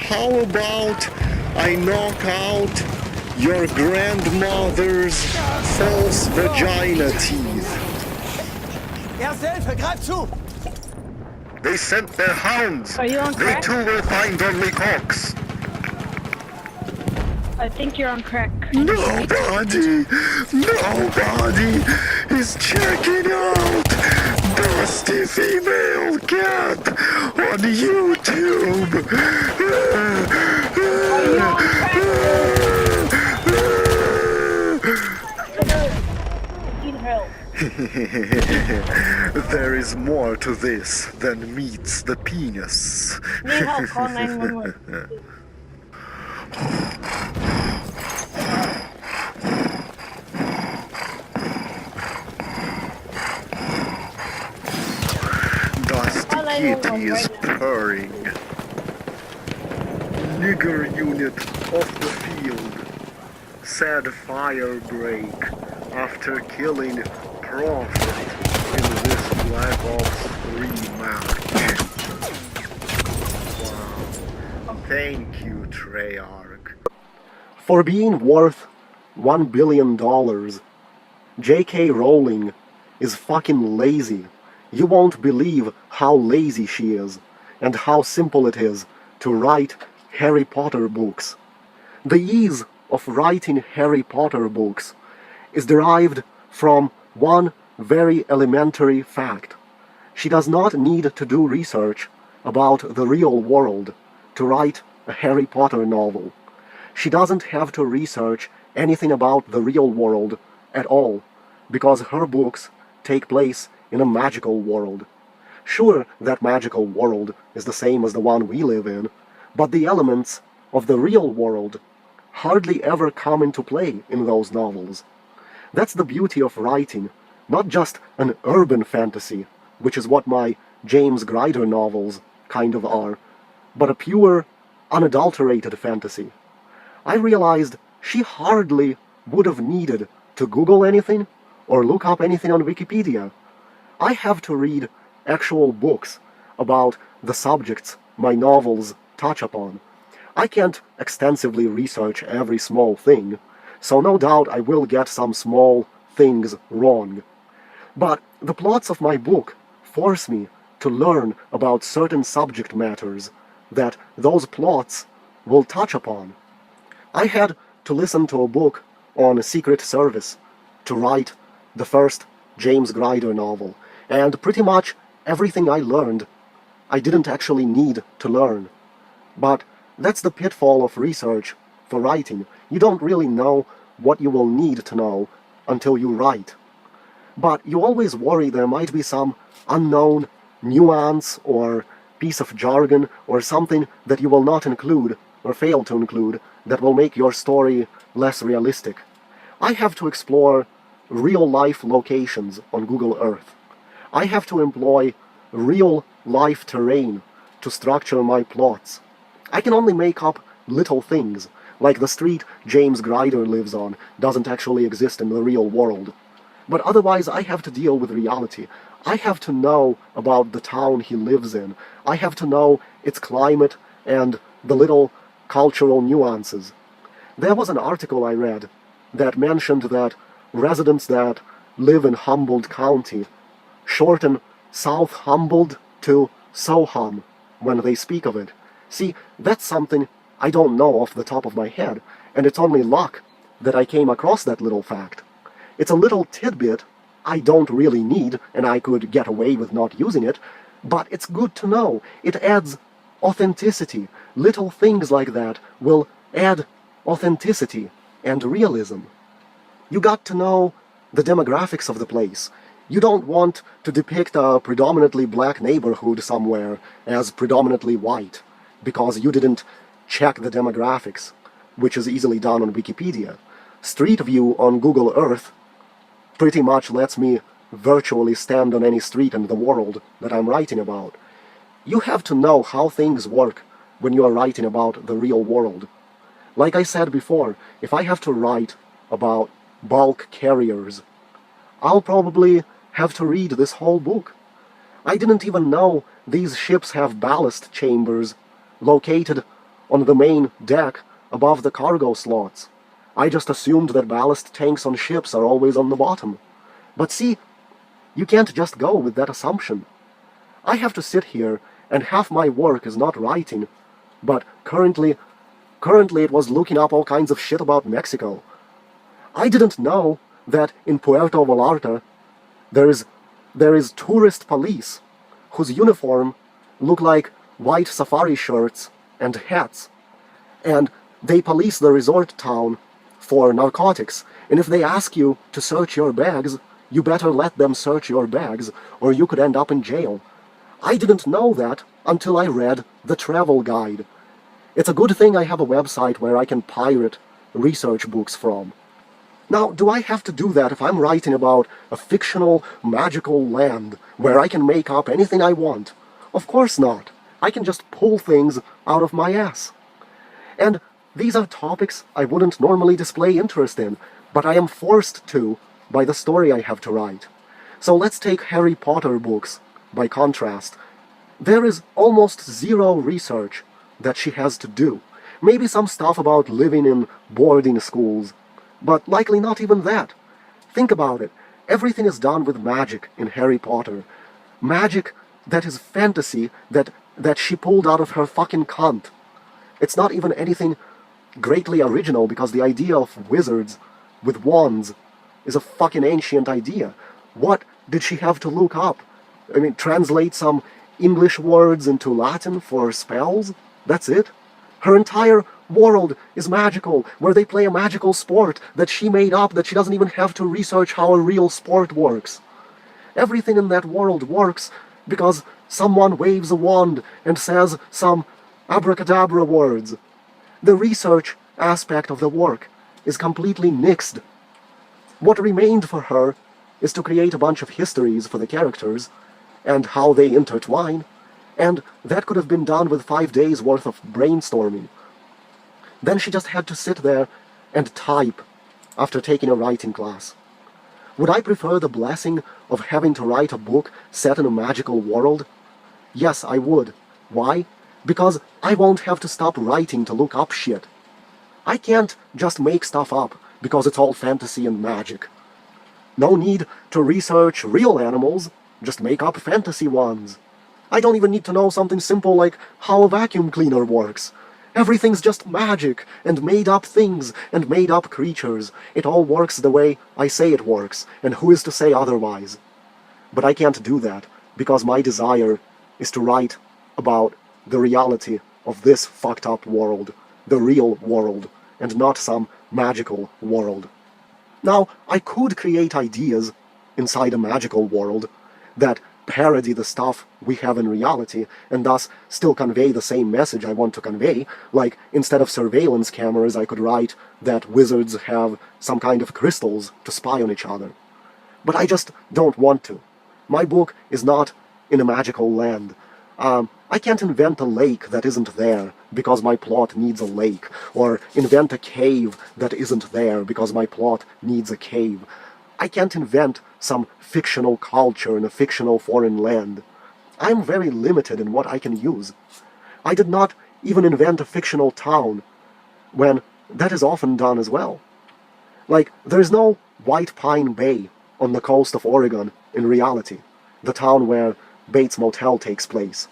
how about I knock out your grandmother's false vagina teeth? Erste Hilfe, greif zu! They sent their hounds. Are you on They crack? too will find only cocks. I think you're on crack. Nobody is checking out Dusty Female Cat on YouTube. Are you on crack? I need help. There is more to this than meets the penis. Need help, call 911. Dusty Call Kitty 911 is right now. purring. Nigger unit off the field. Sad fire break after killing Prophet in this Black Ops 3 match. Wow. Thank you, Treyarch. For being worth $1 billion, J.K. Rowling is fucking lazy. You won't believe how lazy she is, and how simple it is to write Harry Potter books. The ease of writing Harry Potter books is derived from one very elementary fact. She does not need to do research about the real world to write a Harry Potter novel. She doesn't have to research anything about the real world at all, because her books take place in a magical world. Sure, that magical world is the same as the one we live in, but the elements of the real world hardly ever come into play in those novels. That's the beauty of writing, not just an urban fantasy, which is what my James Grider novels kind of are, but a pure, unadulterated fantasy. I realized she hardly would have needed to Google anything or look up anything on Wikipedia. I have to read actual books about the subjects my novels touch upon. I can't extensively research every small thing, so no doubt I will get some small things wrong. But the plots of my book force me to learn about certain subject matters that those plots will touch upon. I had to listen to a book on Secret Service to write the first James Grider novel, and pretty much everything I learned I didn't actually need to learn. But that's the pitfall of research for writing. You don't really know what you will need to know until you write. But you always worry there might be some unknown nuance or piece of jargon or something that you will not include or fail to include that will make your story less realistic. I have to explore real-life locations on Google Earth. I have to employ real-life terrain to structure my plots. I can only make up little things, like the street James Grider lives on doesn't actually exist in the real world. But otherwise I have to deal with reality. I have to know about the town he lives in. I have to know its climate and the little cultural nuances. There was an article I read that mentioned that residents that live in Humboldt County shorten South Humboldt to Soham when they speak of it. See, that's something I don't know off the top of my head, and it's only luck that I came across that little fact. It's a little tidbit I don't really need, and I could get away with not using it, but it's good to know. It adds authenticity. Little things like that will add authenticity and realism. You got to know the demographics of the place. You don't want to depict a predominantly black neighborhood somewhere as predominantly white, because you didn't check the demographics, which is easily done on Wikipedia. Street View on Google Earth pretty much lets me virtually stand on any street in the world that I'm writing about. You have to know how things work when you are writing about the real world. Like I said before, if I have to write about bulk carriers, I'll probably have to read this whole book. I didn't even know these ships have ballast chambers located on the main deck above the cargo slots. I just assumed that ballast tanks on ships are always on the bottom. But see, you can't just go with that assumption. I have to sit here, and half my work is not writing, but currently it was looking up all kinds of shit about Mexico. I didn't know that in Puerto Vallarta there is tourist police whose uniform look like white safari shirts and hats, and they police the resort town for narcotics, and if they ask you to search your bags, you better let them search your bags, or you could end up in jail. I didn't know that until I read the travel guide. It's a good thing I have a website where I can pirate research books from. Now, do I have to do that if I'm writing about a fictional, magical land where I can make up anything I want? Of course not. I can just pull things out of my ass. And these are topics I wouldn't normally display interest in, but I am forced to by the story I have to write. So let's take Harry Potter books, by contrast. There is almost zero research that she has to do. Maybe some stuff about living in boarding schools, but likely not even that. Think about it. Everything is done with magic in Harry Potter. Magic that is fantasy that she pulled out of her fucking cunt. It's not even anything greatly original, because the idea of wizards with wands is a fucking ancient idea. What did she have to look up? I mean, translate some English words into Latin for spells? That's it? Her entire world is magical, where they play a magical sport that she made up, that she doesn't even have to research how a real sport works. Everything in that world works because someone waves a wand and says some abracadabra words. The research aspect of the work is completely nixed. What remained for her is to create a bunch of histories for the characters and how they intertwine, and that could have been done with 5 days worth of brainstorming. Then she just had to sit there and type after taking a writing class. Would I prefer the blessing of having to write a book set in a magical world? Yes, I would. Why? Because I won't have to stop writing to look up shit. I can't just make stuff up because it's all fantasy and magic. No need to research real animals, just make up fantasy ones. I don't even need to know something simple like how a vacuum cleaner works. Everything's just magic, and made-up things, and made-up creatures. It all works the way I say it works, and who is to say otherwise? But I can't do that, because my desire is to write about the reality of this fucked-up world, the real world, and not some magical world. Now, I could create ideas inside a magical world that parody the stuff we have in reality, and thus still convey the same message I want to convey. Like, instead of surveillance cameras, I could write that wizards have some kind of crystals to spy on each other. But I just don't want to. My book is not in a magical land. I can't invent a lake that isn't there because my plot needs a lake, or invent a cave that isn't there because my plot needs a cave. I can't invent some fictional culture in a fictional foreign land. I'm very limited in what I can use. I did not even invent a fictional town, when that is often done as well. Like, there's no White Pine Bay on the coast of Oregon in reality, the town where Bates Motel takes place.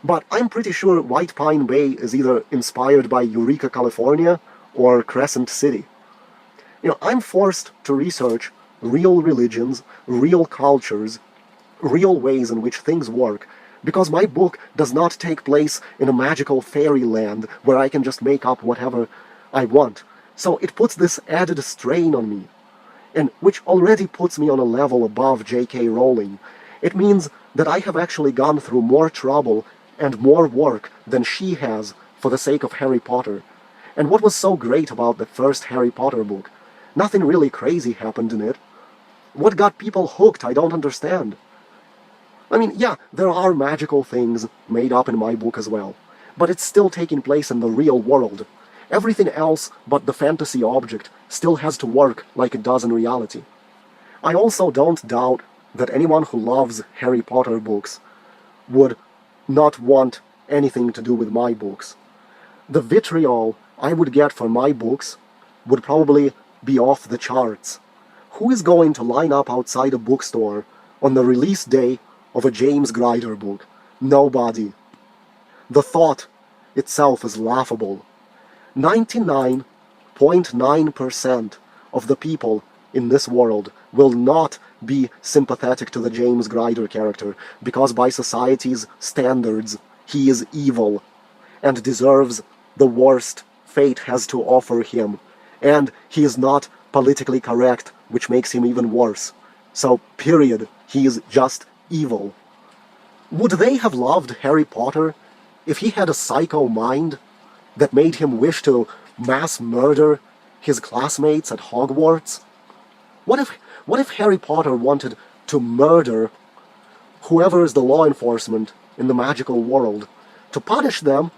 But I'm pretty sure White Pine Bay is either inspired by Eureka, California, or Crescent City. I'm forced to research real religions, real cultures, real ways in which things work, because my book does not take place in a magical fairyland where I can just make up whatever I want. So it puts this added strain on me, and which already puts me on a level above J.K. Rowling. It means that I have actually gone through more trouble and more work than she has for the sake of Harry Potter. And what was so great about the first Harry Potter book? Nothing really crazy happened in it. What got people hooked, I don't understand. I mean, yeah, there are magical things made up in my book as well, but it's still taking place in the real world. Everything else but the fantasy object still has to work like it does in reality. I also don't doubt that anyone who loves Harry Potter books would not want anything to do with my books. the vitriol I would get for my books would probably be off the charts. Who is going to line up outside a bookstore on the release day of a James Grider book? Nobody. The thought itself is laughable. 99.9% of the people in this world will not be sympathetic to the James Grider character because by society's standards he is evil and deserves the worst fate has to offer him, and he is not politically correct, which makes him even worse. So, period, he is just evil. Would they have loved Harry Potter if he had a psycho mind that made him wish to mass murder his classmates at Hogwarts? What if Harry Potter wanted to murder whoever is the law enforcement in the magical world, to punish them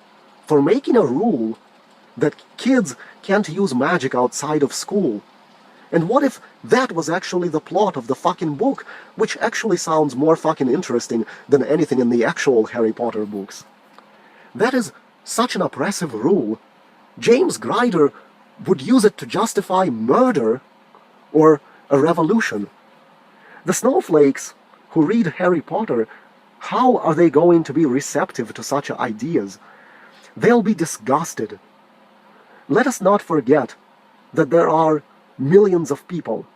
for making a rule that kids can't use magic outside of school? And what if that was actually the plot of the fucking book, which actually sounds more fucking interesting than anything in the actual Harry Potter books? That is such an oppressive rule. James Grider would use it to justify murder or a revolution. The snowflakes who read Harry Potter, how are they going to be receptive to such ideas? They'll be disgusted. Let us not forget that there are millions of people,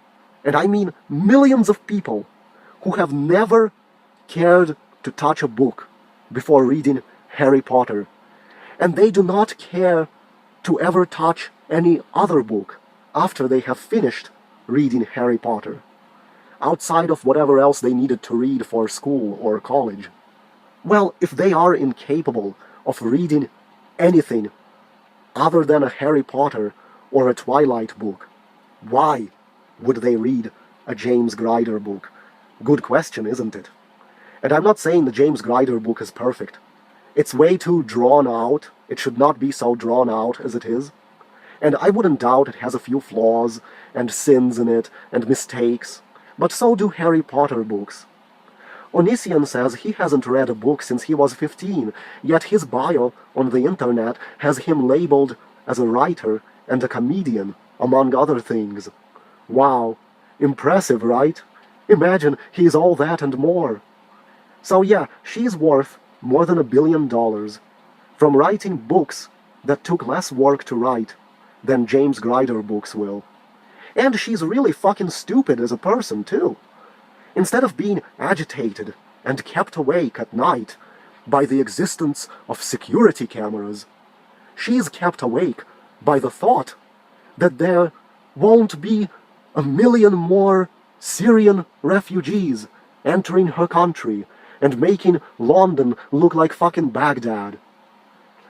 and I mean millions of people, who have never cared to touch a book before reading Harry Potter, and they do not care to ever touch any other book after they have finished reading Harry Potter, outside of whatever else they needed to read for school or college. Well, if they are incapable of reading anything other than a Harry Potter or a Twilight book, why would they read a James Grider book? Good question, isn't it? And I'm not saying the James Grider book is perfect. It's way too drawn out. It should not be so drawn out as it is. And I wouldn't doubt it has a few flaws and sins in it and mistakes, but so do Harry Potter books. Onision says he hasn't read a book since he was 15, yet his bio on the internet has him labeled as a writer and a comedian, among other things. Wow, impressive, right? Imagine he's all that and more. So yeah, she's worth more than $1 billion from writing books that took less work to write than James Grider books will. And she's really fucking stupid as a person, too. Instead of being agitated and kept awake at night by the existence of security cameras, she's kept awake by the thought that there won't be 1 million more Syrian refugees entering her country and making London look like fucking Baghdad.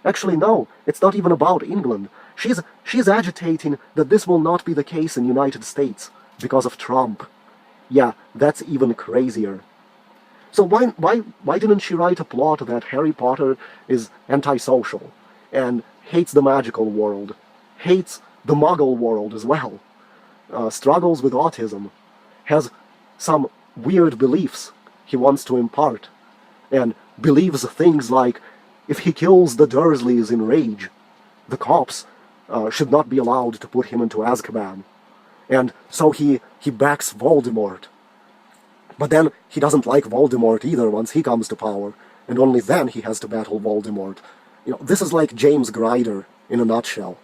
Actually, no, it's not even about England. She's agitating that this will not be the case in the United States because of Trump. Yeah, that's even crazier. So why didn't she write a plot that Harry Potter is antisocial and hates the magical world, hates the Muggle world as well, struggles with autism, has some weird beliefs he wants to impart, and believes things like if he kills the Dursleys in rage, the cops should not be allowed to put him into Azkaban. And so he backs Voldemort. But then he doesn't like Voldemort either once he comes to power, and only then he has to battle Voldemort. You know, this is like James Grider in a nutshell.